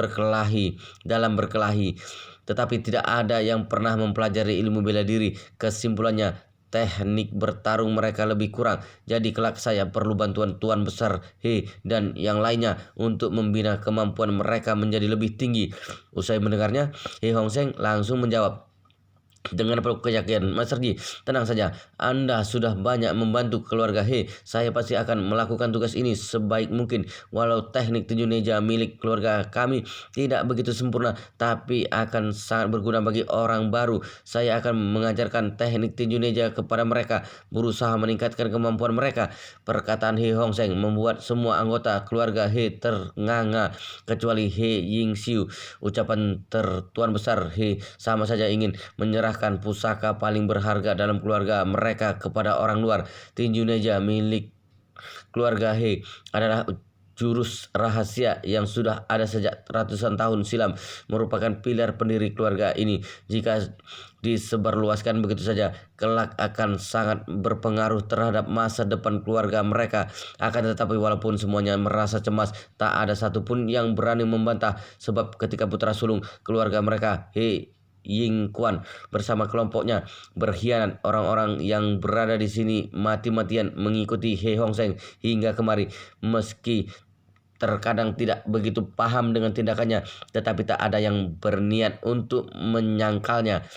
dalam berkelahi, tetapi tidak ada yang pernah mempelajari ilmu bela diri. Kesimpulannya, teknik bertarung mereka lebih kurang. Jadi kelak saya perlu bantuan Tuan Besar He dan yang lainnya untuk membina kemampuan mereka menjadi lebih tinggi. Usai mendengarnya, Hong Seng langsung menjawab, dengan penuh keyakinan, Master Yi, tenang saja. Anda sudah banyak membantu keluarga He. Saya pasti akan melakukan tugas ini sebaik mungkin. Walau teknik tinju ninja milik keluarga kami tidak begitu sempurna, tapi akan sangat berguna bagi orang baru. Saya akan mengajarkan teknik tinju ninja kepada mereka, berusaha meningkatkan kemampuan mereka. Perkataan He Hong Seng membuat semua anggota keluarga He ternganga, kecuali He Yingxiu. Ucapan tertuan besar He sama saja ingin menyerahkan pusaka paling berharga dalam keluarga mereka kepada orang luar. Tinju ninja milik keluarga He adalah jurus rahasia yang sudah ada sejak ratusan tahun silam, merupakan pilar pendiri keluarga ini. Jika disebarluaskan begitu saja, kelak akan sangat berpengaruh terhadap masa depan keluarga mereka. Akan tetapi walaupun semuanya merasa cemas, tak ada satupun yang berani membantah, sebab ketika putra sulung keluarga mereka He Ying Kuan bersama kelompoknya berkhianat, orang-orang yang berada di sini mati-matian mengikuti He Hong Seng hingga kemari. Meski terkadang tidak begitu paham dengan tindakannya, tetapi tak ada yang berniat untuk menyangkalnya.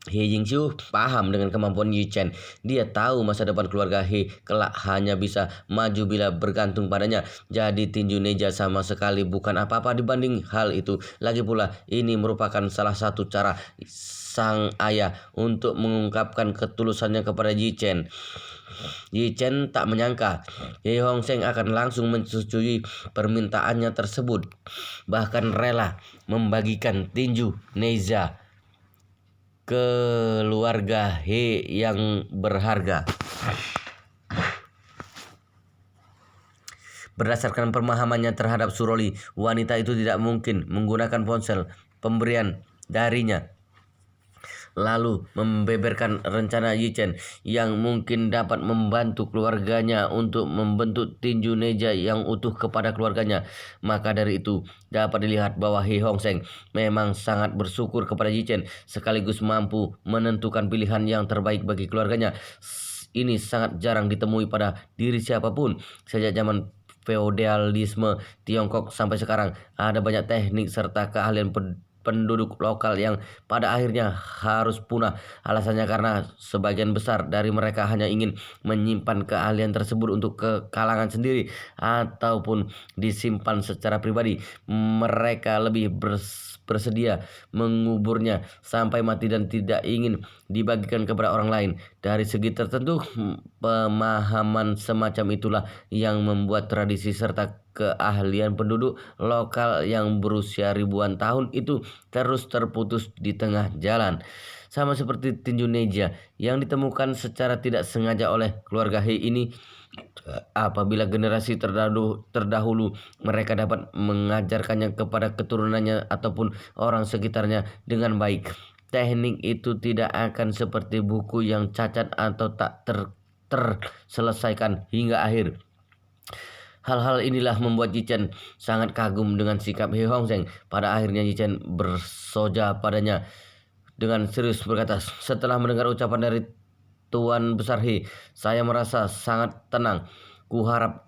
He Yingxiu paham dengan kemampuan Yi Chen. Dia tahu masa depan keluarga He kelak hanya bisa maju bila bergantung padanya. Jadi tinju ninja sama sekali bukan apa-apa dibanding hal itu. Lagi pula ini merupakan salah satu cara sang ayah untuk mengungkapkan ketulusannya kepada Yi Chen. Yi Chen tak menyangka He Hong Seng akan langsung menyetujui permintaannya tersebut, bahkan rela membagikan tinju ninja keluarga He yang berharga. Berdasarkan pemahamannya terhadap Suroli, wanita itu tidak mungkin menggunakan ponsel pemberian darinya lalu membeberkan rencana Yi Chen yang mungkin dapat membantu keluarganya untuk membentuk tinju ninja yang utuh kepada keluarganya. Maka dari itu dapat dilihat bahwa He Hong Seng memang sangat bersyukur kepada Yi Chen, sekaligus mampu menentukan pilihan yang terbaik bagi keluarganya. Ini sangat jarang ditemui pada diri siapapun. Sejak zaman feodalisme Tiongkok sampai sekarang, ada banyak teknik serta keahlian penduduk lokal yang pada akhirnya harus punah. Alasannya karena sebagian besar dari mereka hanya ingin menyimpan keahlian tersebut untuk kalangan sendiri ataupun disimpan secara pribadi. Mereka lebih bersedia menguburnya sampai mati dan tidak ingin dibagikan kepada orang lain. Dari segi tertentu, pemahaman semacam itulah yang membuat tradisi serta keahlian penduduk lokal yang berusia ribuan tahun itu terus terputus di tengah jalan. Sama seperti tinju ninja yang ditemukan secara tidak sengaja oleh keluarga He ini, apabila generasi terdahulu mereka dapat mengajarkannya kepada keturunannya ataupun orang sekitarnya dengan baik, teknik itu tidak akan seperti buku yang cacat atau tak terselesaikan hingga akhir. Hal-hal inilah membuat Yi Chen sangat kagum dengan sikap He Hong Seng. Pada akhirnya Yi Chen bersoja padanya dengan serius berkata, "Setelah mendengar ucapan dari Tuan Besar He, saya merasa sangat tenang. Kuharap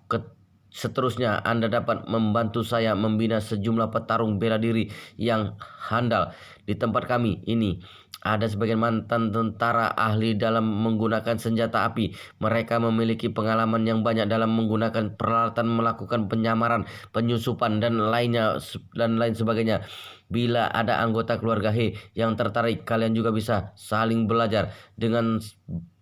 seterusnya Anda dapat membantu saya membina sejumlah petarung bela diri yang handal. Di tempat kami ini ada sebagian mantan tentara ahli dalam menggunakan senjata api. Mereka memiliki pengalaman yang banyak dalam menggunakan peralatan, melakukan penyamaran, penyusupan, dan lain sebagainya. Bila ada anggota keluarga He yang tertarik, kalian juga bisa saling belajar. Dengan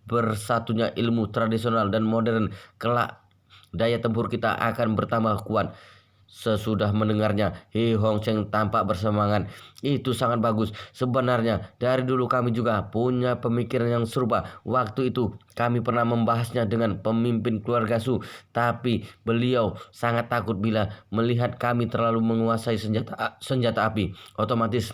bersatunya ilmu tradisional dan modern, kelak daya tempur kita akan bertambah kuat." Sesudah mendengarnya, He Hong Seng tampak bersemangat. "Itu sangat bagus. Sebenarnya dari dulu kami juga punya pemikiran yang serupa. Waktu itu kami pernah membahasnya dengan pemimpin keluarga Su, tapi beliau sangat takut bila melihat kami terlalu menguasai senjata api otomatis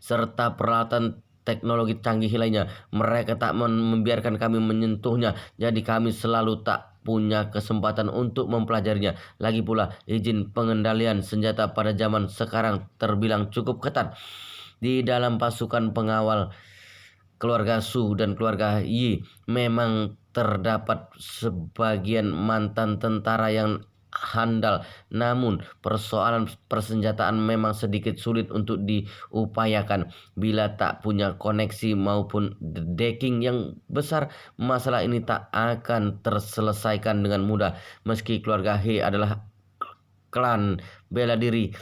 serta peralatan teknologi canggih lainnya. Mereka tak membiarkan kami menyentuhnya, jadi kami selalu tak punya kesempatan untuk mempelajarinya. Lagi pula, izin pengendalian senjata pada zaman sekarang terbilang cukup ketat. Di dalam pasukan pengawal keluarga Su dan keluarga Yi memang terdapat sebagian mantan tentara yang handal. Namun persoalan persenjataan memang sedikit sulit untuk diupayakan bila tak punya koneksi maupun decking yang besar. Masalah ini tak akan terselesaikan dengan mudah. Meski keluarga He adalah klan bela diri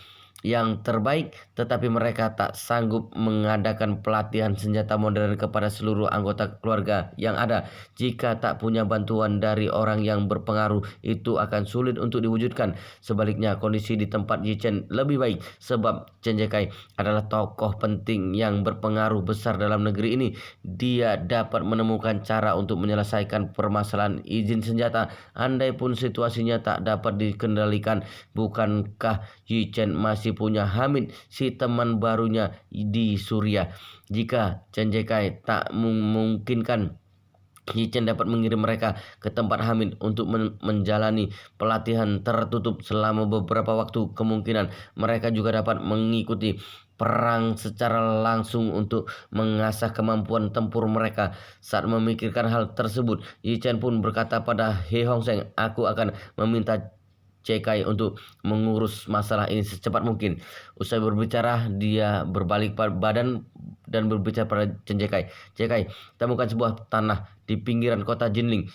yang terbaik, tetapi mereka tak sanggup mengadakan pelatihan senjata modern kepada seluruh anggota keluarga yang ada. Jika tak punya bantuan dari orang yang berpengaruh, itu akan sulit untuk diwujudkan. Sebaliknya, kondisi di tempat Yichen lebih baik sebab Chen Jekai adalah tokoh penting yang berpengaruh besar dalam negeri ini. Dia dapat menemukan cara untuk menyelesaikan permasalahan izin senjata, andai pun situasinya tak dapat dikendalikan. Bukankah Yichen masih punya Hamid, si teman barunya di Suria? Jika Chen Jekai tak memungkinkan, Yichen dapat mengirim mereka ke tempat Hamid untuk menjalani pelatihan tertutup selama beberapa waktu. Kemungkinan mereka juga dapat mengikuti perang secara langsung untuk mengasah kemampuan tempur mereka. Saat memikirkan hal tersebut, Yichen pun berkata pada He Hongseng, "Aku akan meminta Jekai untuk mengurus masalah ini secepat mungkin." Usai berbicara, dia berbalik badan dan berbicara pada Chen Jekai. "Jekai, temukan sebuah tanah di pinggiran kota Jinling.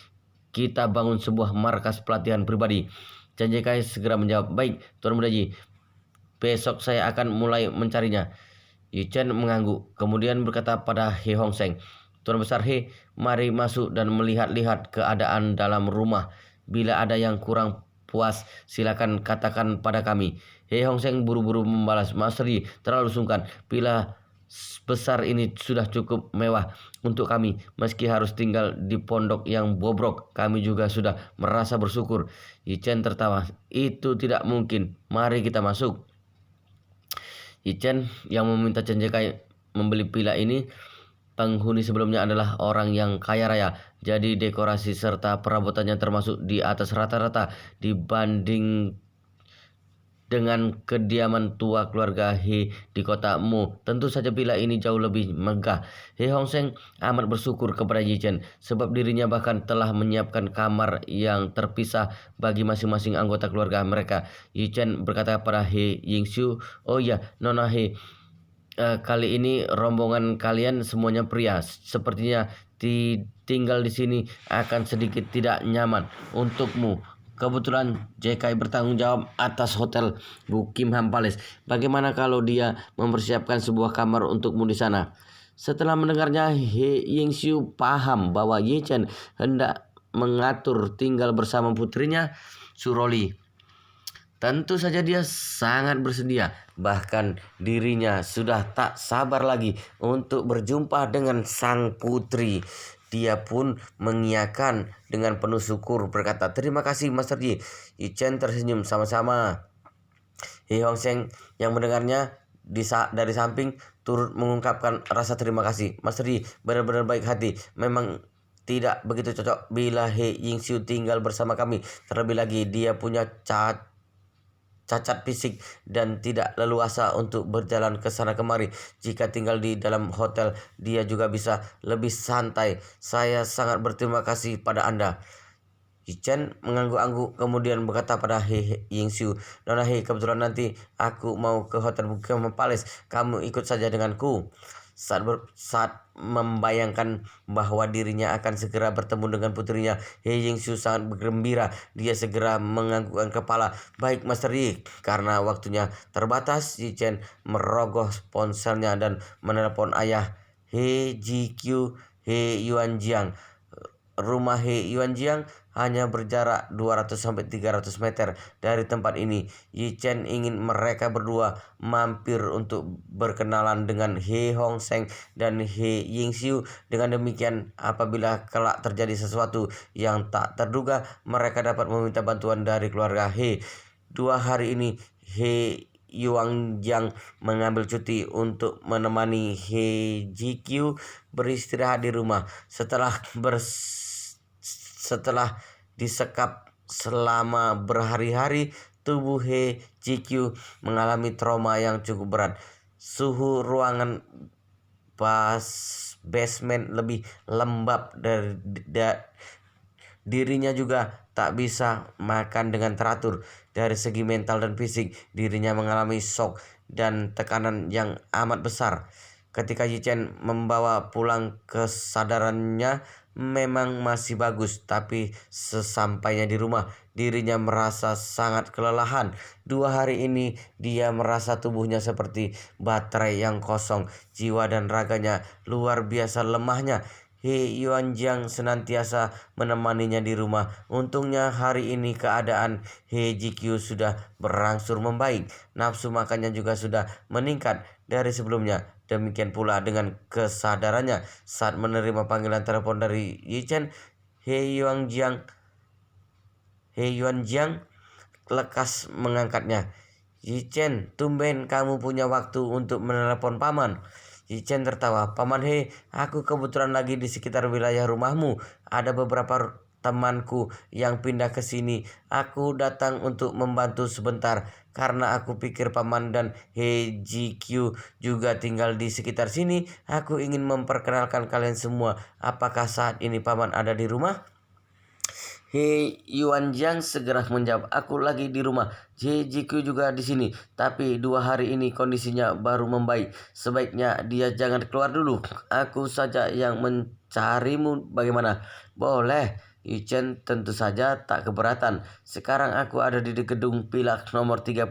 Kita bangun sebuah markas pelatihan pribadi." Chen Jekai segera menjawab, "Baik, Tuan Muda Ji. Besok saya akan mulai mencarinya." Yichen mengangguk, kemudian berkata pada He Hongseng, "Tuan Besar He, mari masuk dan melihat-lihat keadaan dalam rumah. Bila ada yang kurang puas, silakan katakan pada kami." He Hongseng buru-buru membalas, "Master Yi, terlalu sungkan. Villa besar ini sudah cukup mewah untuk kami. Meski harus tinggal di pondok yang bobrok, kami juga sudah merasa bersyukur." Yichen tertawa, "Itu tidak mungkin. Mari kita masuk." Yichen yang meminta Chen Jekai membeli villa ini, penghuni sebelumnya adalah orang yang kaya raya, jadi dekorasi serta perabotannya termasuk di atas rata-rata dibanding dengan kediaman tua keluarga He di kota Mu. Tentu saja villa ini jauh lebih megah. He Hongseng amat bersyukur kepada Yichen sebab dirinya bahkan telah menyiapkan kamar yang terpisah bagi masing-masing anggota keluarga mereka. Yichen berkata pada He Yingxiu, "Oh ya, Nona He, kali ini rombongan kalian semuanya pria. Sepertinya tinggal di sini akan sedikit tidak nyaman untukmu." Kebetulan Jekai bertanggung jawab atas hotel Buckingham Palace. "Bagaimana kalau dia mempersiapkan sebuah kamar untukmu di sana?" Setelah mendengarnya, He Yingxiu paham bahwa Yichen hendak mengatur tinggal bersama putrinya Suroli. Tentu saja dia sangat bersedia. Bahkan dirinya sudah tak sabar lagi untuk berjumpa dengan sang putri. Dia pun mengiyakan dengan penuh syukur, berkata, "Terima kasih, Master Yi." Yichen tersenyum, "Sama-sama." He Hongseng yang mendengarnya dari samping turut mengungkapkan rasa terima kasih. "Master Yi benar-benar baik hati. Memang tidak begitu cocok bila He Yingxiu tinggal bersama kami. Terlebih lagi dia punya cacat fisik dan tidak leluasa untuk berjalan ke sana kemari. Jika tinggal di dalam hotel, dia juga bisa lebih santai. Saya sangat berterima kasih pada Anda." Yichen mengangguk-angguk kemudian berkata pada He Yingxiu, "Nona He, kebetulan nanti aku mau ke Hotel Buckingham Palace. Kamu ikut saja denganku." Saat membayangkan bahwa dirinya akan segera bertemu dengan putrinya, He Yingxiu sangat bergembira. Dia segera menganggukkan kepala. "Baik, Master Yi." Karena waktunya terbatas, Yichen merogoh ponselnya dan menelepon ayah He Jikyu, He Yuanjiang. Rumah He Yuanjiang hanya berjarak 200-300 meter dari tempat ini. Yichen ingin mereka berdua mampir untuk berkenalan dengan He Hongseng dan He Yingxiu. Dengan demikian, apabila kelak terjadi sesuatu yang tak terduga, mereka dapat meminta bantuan dari keluarga He. 2 hari ini, He Yuanjiang mengambil cuti untuk menemani He Jikyu beristirahat di rumah. Setelah disekap selama berhari-hari, tubuh He Jikyu mengalami trauma yang cukup berat. Suhu ruangan basement lebih lembab Dirinya juga tak bisa makan dengan teratur. Dari segi mental dan fisik, dirinya mengalami shock dan tekanan yang amat besar. Ketika Yichen membawa pulang kesadarannya memang masih bagus, tapi sesampainya di rumah, dirinya merasa sangat kelelahan. 2 hari ini dia merasa tubuhnya seperti baterai yang kosong, jiwa dan raganya luar biasa lemahnya. He Yuanjiang senantiasa menemaninya di rumah. Untungnya hari ini keadaan He Jikyu sudah berangsur membaik. Nafsu makannya juga sudah meningkat dari sebelumnya. Demikian pula dengan kesadarannya saat menerima panggilan telepon dari Yichen. He Yuanjiang He Yuanjiang lekas mengangkatnya. Yichen, tumben kamu punya waktu untuk menelepon paman. Yichen tertawa. Paman He, aku kebetulan lagi di sekitar wilayah rumahmu. Ada beberapa temanku yang pindah ke sini. Aku datang untuk membantu sebentar karena aku pikir paman dan He GQ juga tinggal di sekitar sini. Aku ingin memperkenalkan kalian semua. Apakah saat ini paman ada di rumah? He Yuanjiang segera menjawab, aku lagi di rumah. JJQ juga di sini. Tapi 2 hari ini kondisinya baru membaik. Sebaiknya dia jangan keluar dulu. Aku saja yang mencarimu. Bagaimana? Boleh. Yichen tentu saja tak keberatan. Sekarang aku ada di gedung Pilak nomor 32.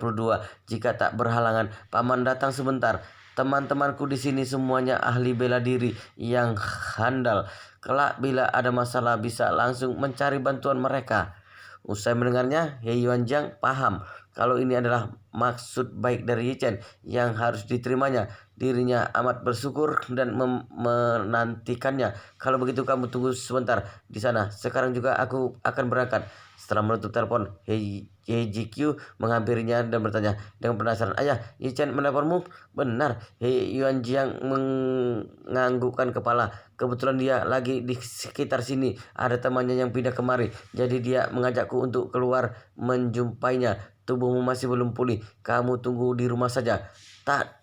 Jika tak berhalangan, paman datang sebentar. Teman-temanku di sini semuanya ahli bela diri yang handal. Kelak bila ada masalah bisa langsung mencari bantuan mereka. Usai mendengarnya, He Yuanjiang paham kalau ini adalah maksud baik dari Yichen yang harus diterimanya. Dirinya amat bersyukur dan menantikannya. Kalau begitu kamu tunggu sebentar di sana. Sekarang juga aku akan berangkat. Setelah menutup telepon, He JQ menghampirinya dan bertanya dengan penasaran, ayah, Yichen menelponmu? Benar. He Yuanjiang menganggukkan kepala. Kebetulan dia lagi di sekitar sini. Ada temannya yang pindah kemari. Jadi dia mengajakku untuk keluar menjumpainya. Tubuhmu masih belum pulih. Kamu tunggu di rumah saja. Tak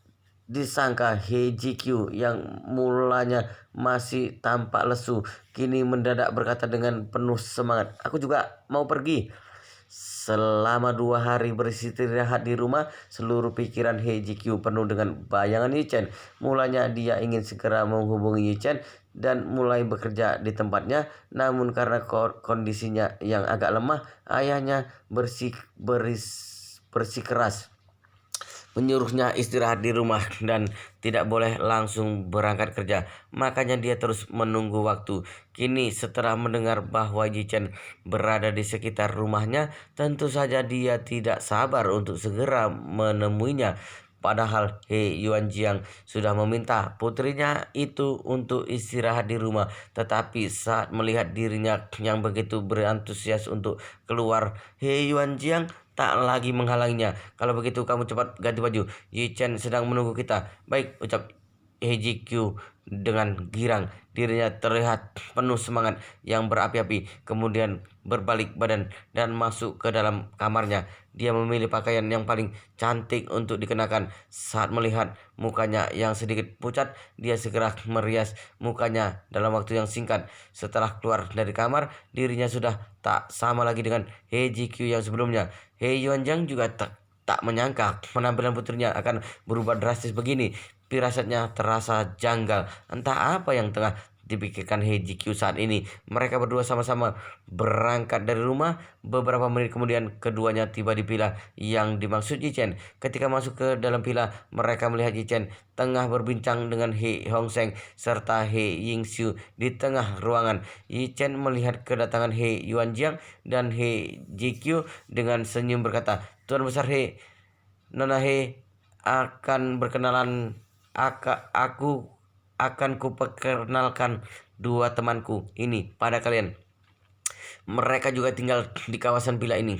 disangka He GQ yang mulanya masih tampak lesu, kini mendadak berkata dengan penuh semangat, aku juga mau pergi. Selama 2 hari beristirahat di rumah, seluruh pikiran He Jikyu penuh dengan bayangan Yichen. Mulanya dia ingin segera menghubungi Yichen dan mulai bekerja di tempatnya. Namun karena kondisinya yang agak lemah, ayahnya bersikeras menyuruhnya istirahat di rumah dan tidak boleh langsung berangkat kerja. Makanya dia terus menunggu waktu. Kini setelah mendengar bahwa Yichen berada di sekitar rumahnya, tentu saja dia tidak sabar untuk segera menemuinya. Padahal He Yuanjiang sudah meminta putrinya itu untuk istirahat di rumah. Tetapi saat melihat dirinya yang begitu berantusias untuk keluar, He Yuanjiang tak lagi menghalanginya. Kalau begitu kamu cepat ganti baju. Yichen sedang menunggu kita. Baik, ucap HJQ dengan girang. Dirinya terlihat penuh semangat yang berapi-api. Kemudian berbalik badan dan masuk ke dalam kamarnya. Dia memilih pakaian yang paling cantik untuk dikenakan. Saat melihat mukanya yang sedikit pucat, dia segera merias mukanya dalam waktu yang singkat. Setelah keluar dari kamar, dirinya sudah tak sama lagi dengan HJQ yang sebelumnya. He Yuanjiang juga tak menyangka penampilan putrinya akan berubah drastis begini. Firasatnya terasa janggal. Entah apa yang tengah dipikirkan He Jikyu saat ini. Mereka berdua sama-sama berangkat dari rumah. Beberapa menit kemudian keduanya tiba di villa yang dimaksud Yichen. Ketika masuk ke dalam villa, mereka melihat Yichen tengah berbincang dengan He Hongseng serta He Yingxiu di tengah ruangan. Yichen melihat kedatangan He Yuanjiang dan He Jikyu dengan senyum berkata, Tuan Besar He, Nona He akan berkenalan. Aku akan kuperkenalkan 2 temanku ini pada kalian. Mereka juga tinggal di kawasan villa ini.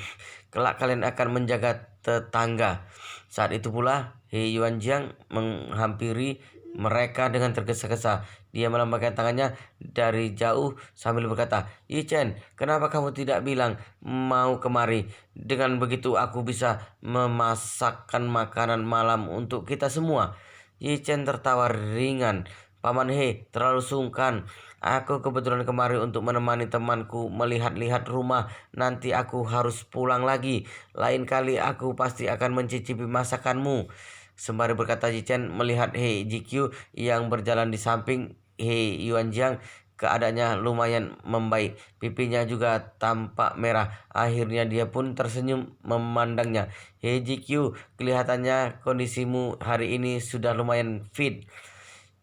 Kelak kalian akan menjaga tetangga. Saat itu pula He Yuanjiang menghampiri mereka dengan tergesa-gesa. Dia melambaikan tangannya dari jauh sambil berkata, Yichen, kenapa kamu tidak bilang mau kemari? Dengan begitu aku bisa memasakkan makanan malam untuk kita semua. Yichen tertawa ringan. Paman He terlalu sungkan. Aku kebetulan kemari untuk menemani temanku melihat-lihat rumah. Nanti aku harus pulang lagi. Lain kali aku pasti akan mencicipi masakanmu." Sembari berkata, Jichen melihat He Jikyu yang berjalan di samping He Yuanjiang. Keadaannya lumayan membaik. Pipinya juga tampak merah. Akhirnya dia pun tersenyum memandangnya. "He Jikyu, kelihatannya kondisimu hari ini sudah lumayan fit."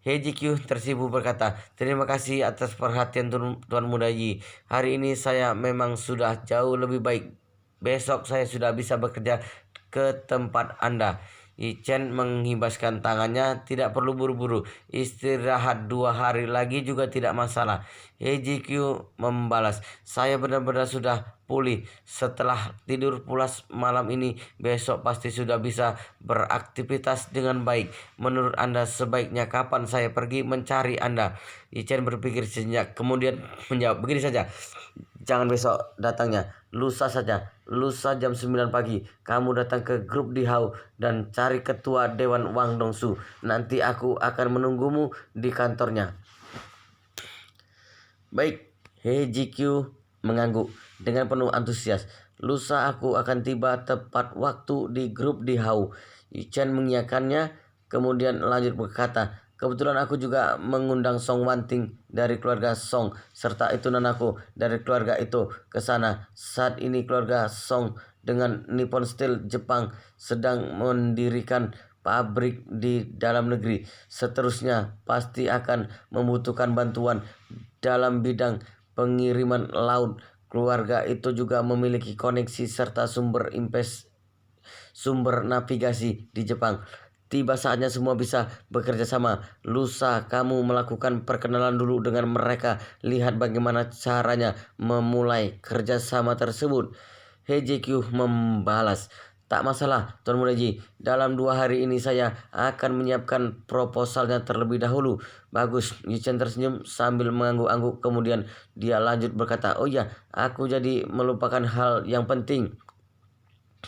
HJQ tersipu berkata, "Terima kasih atas perhatian Tuan Muda Yi. Hari ini saya memang sudah jauh lebih baik. Besok saya sudah bisa bekerja ke tempat Anda." Yi Chen menghibaskan tangannya, "Tidak perlu buru-buru. Istirahat 2 hari lagi juga tidak masalah." HJQ membalas, "Saya benar-benar sudah pulih. Setelah tidur pulas malam ini, besok pasti sudah bisa beraktivitas dengan baik. Menurut Anda sebaiknya kapan saya pergi mencari Anda?" Ichen berpikir sejenak, kemudian menjawab, "Begini saja, jangan besok datangnya, lusa saja. Lusa jam 9 pagi, kamu datang ke grup di Hau dan cari ketua Dewan Wang Dongsu. Nanti aku akan menunggumu di kantornya." "Baik." He Jikyu mengangguk dengan penuh antusias. "Lusa aku akan tiba tepat waktu di grup di Hau." Chen mengiyakannya, kemudian lanjut berkata, "Kebetulan aku juga mengundang Song Wanting dari keluarga Song serta itu nanaku dari keluarga itu ke sana. Saat ini keluarga Song dengan Nippon Steel Jepang sedang mendirikan pabrik di dalam negeri. Seterusnya pasti akan membutuhkan bantuan dalam bidang pengiriman laut. Keluarga itu juga memiliki koneksi serta sumber navigasi di Jepang. Tiba saatnya semua bisa bekerja sama. Lusa kamu melakukan perkenalan dulu dengan mereka. Lihat bagaimana caranya memulai kerjasama tersebut." HJQ membalas, "Tak masalah, Tuan Mudaji. Dalam 2 hari ini saya akan menyiapkan proposalnya terlebih dahulu." "Bagus." Yichen tersenyum sambil mengangguk-angguk. Kemudian dia lanjut berkata, "Oh iya, aku jadi melupakan hal yang penting."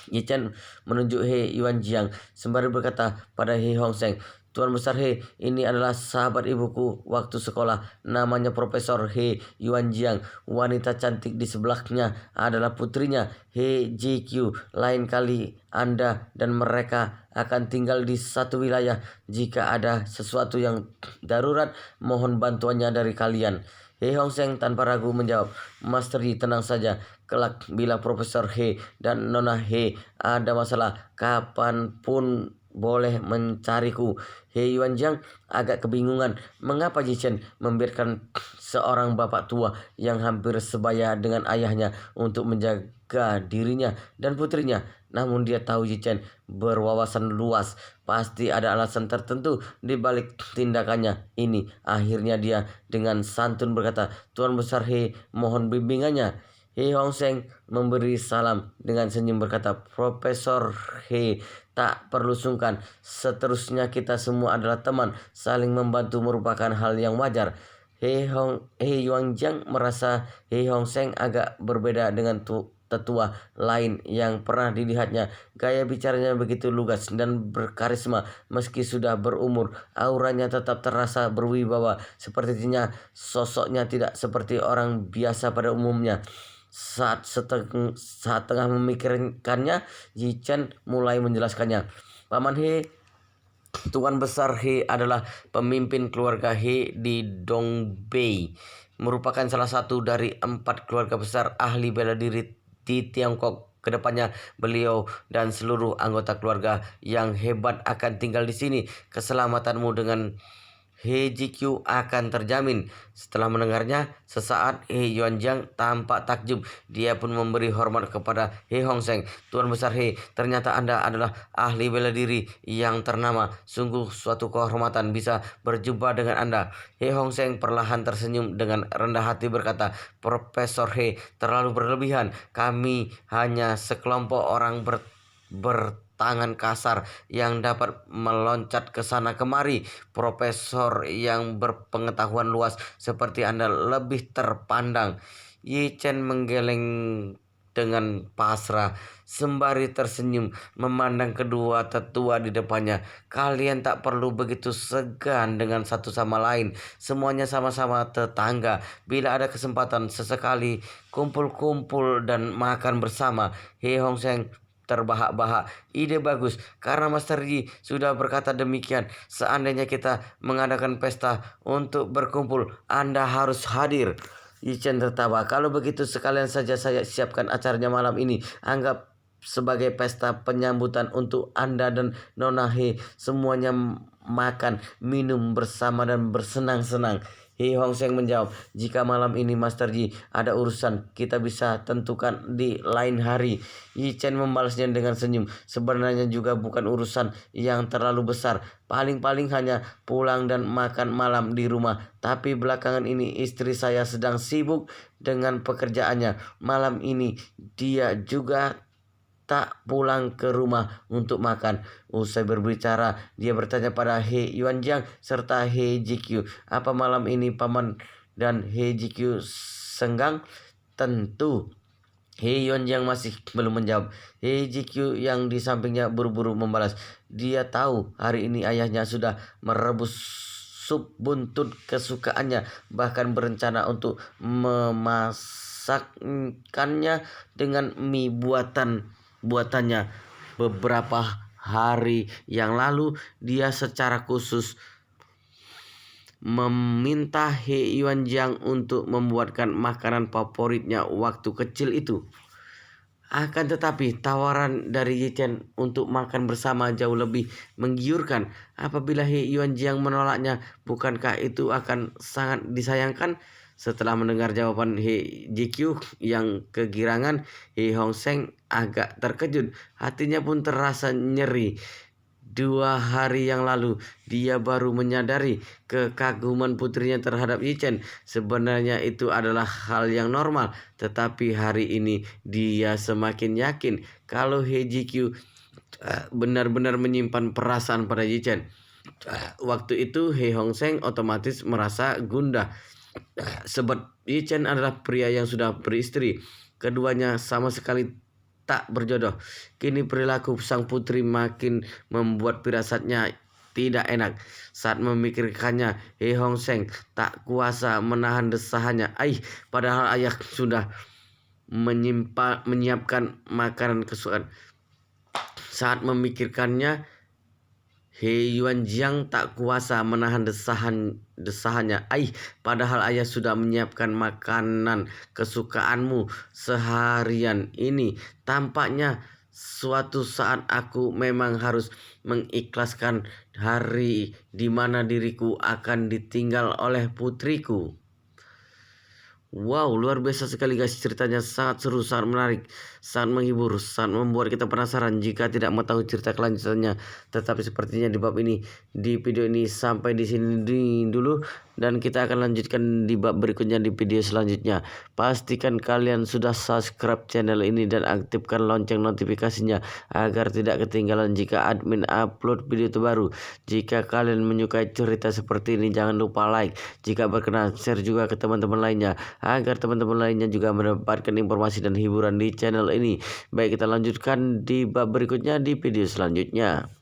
Yichen menunjuk He Yuanjiang sembari berkata pada He Hongseng, "Tuan Besar He, ini adalah sahabat ibuku waktu sekolah. Namanya Profesor He Yuanjiang. Wanita cantik di sebelahnya adalah putrinya, He Jikyu. Lain kali Anda dan mereka akan tinggal di satu wilayah. Jika ada sesuatu yang darurat, mohon bantuannya dari kalian." He Hongseng tanpa ragu menjawab, "Master Yi, tenang saja. Kelak bila Profesor He dan Nona He ada masalah, kapanpun boleh mencariku." He Yuanjiang agak kebingungan mengapa Jichen membiarkan seorang bapak tua yang hampir sebaya dengan ayahnya untuk menjaga dirinya dan putrinya. Namun dia tahu Jichen berwawasan luas. Pasti ada alasan tertentu di balik tindakannya ini. Akhirnya dia dengan santun berkata, "Tuan Besar He, mohon bimbingannya." He Hongseng memberi salam dengan senyum berkata, "Profesor He, tak perlu sungkan. Seterusnya kita semua adalah teman. Saling membantu merupakan hal yang wajar." He Yuanjiang merasa He Hongseng agak berbeda dengan tetua lain yang pernah dilihatnya. Gaya bicaranya begitu lugas dan berkarisma. Meski sudah berumur, auranya tetap terasa berwibawa. Sepertinya sosoknya tidak seperti orang biasa pada umumnya. Saat tengah memikirkannya, Yichen mulai menjelaskannya. "Paman He, Tuan Besar He adalah pemimpin keluarga He di Dongbei, merupakan salah satu dari 4 keluarga besar ahli bela diri di Tiongkok. Kedepannya beliau dan seluruh anggota keluarga yang hebat akan tinggal di sini. Keselamatanmu dengan He Jikyu akan terjamin." Setelah mendengarnya, sesaat He Yuanjiang tampak takjub. Dia pun memberi hormat kepada He Hongseng. "Tuan Besar He, ternyata Anda adalah ahli bela diri yang ternama. Sungguh suatu kehormatan bisa berjumpa dengan Anda." He Hongseng perlahan tersenyum dengan rendah hati berkata, "Profesor He, terlalu berlebihan. Kami hanya sekelompok orang bertangan kasar yang dapat meloncat ke sana kemari. Profesor yang berpengetahuan luas seperti Anda lebih terpandang." Yi Chen menggeleng dengan pasrah sembari tersenyum memandang kedua tetua di depannya. Kalian tak perlu begitu segan dengan satu sama lain. Semuanya sama-sama tetangga. Bila ada kesempatan sesekali kumpul-kumpul dan makan bersama. He Hong Seng terbahak-bahak. Ide bagus, karena Master Yi sudah berkata demikian. Seandainya kita mengadakan pesta untuk berkumpul, Anda harus hadir. Yichen tertawa. Kalau begitu sekalian saja saya siapkan acaranya malam ini. Anggap sebagai pesta penyambutan untuk Anda dan Nona He. Semuanya makan, minum bersama dan bersenang-senang. He Hong Seng menjawab, jika malam ini Master Yi ada urusan, kita bisa tentukan di lain hari. Yi Chen membalasnya dengan senyum. Sebenarnya juga bukan urusan yang terlalu besar. Paling-paling hanya pulang dan makan malam di rumah. Tapi belakangan ini istri saya sedang sibuk dengan pekerjaannya. Malam ini dia juga tak pulang ke rumah untuk makan. Usai berbicara, dia bertanya pada He Yuanjiang serta He Jikyu, apa malam ini paman dan He Jikyu senggang? Tentu. He Yuanjiang masih belum menjawab. He Jikyu yang di sampingnya buru-buru membalas. Dia tahu hari ini ayahnya sudah merebus sup buntut kesukaannya, bahkan berencana untuk memasakkannya dengan mie buatannya. Beberapa hari yang lalu dia secara khusus meminta He Yuanjiang untuk membuatkan makanan favoritnya waktu kecil itu. Akan tetapi tawaran dari Yi Chen untuk makan bersama jauh lebih menggiurkan. Apabila He Yuanjiang menolaknya, bukankah itu akan sangat disayangkan? Setelah mendengar jawaban He Jikyu yang kegirangan, He Hong Seng agak terkejut. Hatinya pun terasa nyeri. 2 hari yang lalu dia baru menyadari kekaguman putrinya terhadap Yi Chen. Sebenarnya itu adalah hal yang normal, tetapi hari ini dia semakin yakin kalau He Jikyu benar-benar menyimpan perasaan pada Yi Chen. Waktu itu He Hong Seng otomatis merasa gundah, sebab Yi Chen adalah pria yang sudah beristri. Keduanya sama sekali tak berjodoh. Kini perilaku sang putri makin membuat firasatnya tidak enak. Saat memikirkannya, He Hong Seng tak kuasa menahan desahannya. Padahal ayah sudah menyiapkan makanan kesukaan. Saat memikirkannya, He Yuanjiang tak kuasa menahan desahannya. Padahal ayah sudah menyiapkan makanan kesukaanmu seharian ini. Tampaknya suatu saat aku memang harus mengikhlaskan hari di mana diriku akan ditinggal oleh putriku. Wow, luar biasa sekali guys, ceritanya sangat seru, sangat menarik, sangat menghibur, sangat membuat kita penasaran jika tidak mengetahui cerita kelanjutannya. Tetapi sepertinya di bab ini, di video ini sampai di sini dulu, dan kita akan lanjutkan di bab berikutnya di video selanjutnya. Pastikan kalian sudah subscribe channel ini dan aktifkan lonceng notifikasinya agar tidak ketinggalan jika admin upload video terbaru. Jika kalian menyukai cerita seperti ini, jangan lupa like. Jika berkenan, share juga ke teman-teman lainnya agar teman-teman lainnya juga mendapatkan informasi dan hiburan di channel ini. Baik, kita lanjutkan di bab berikutnya di video selanjutnya.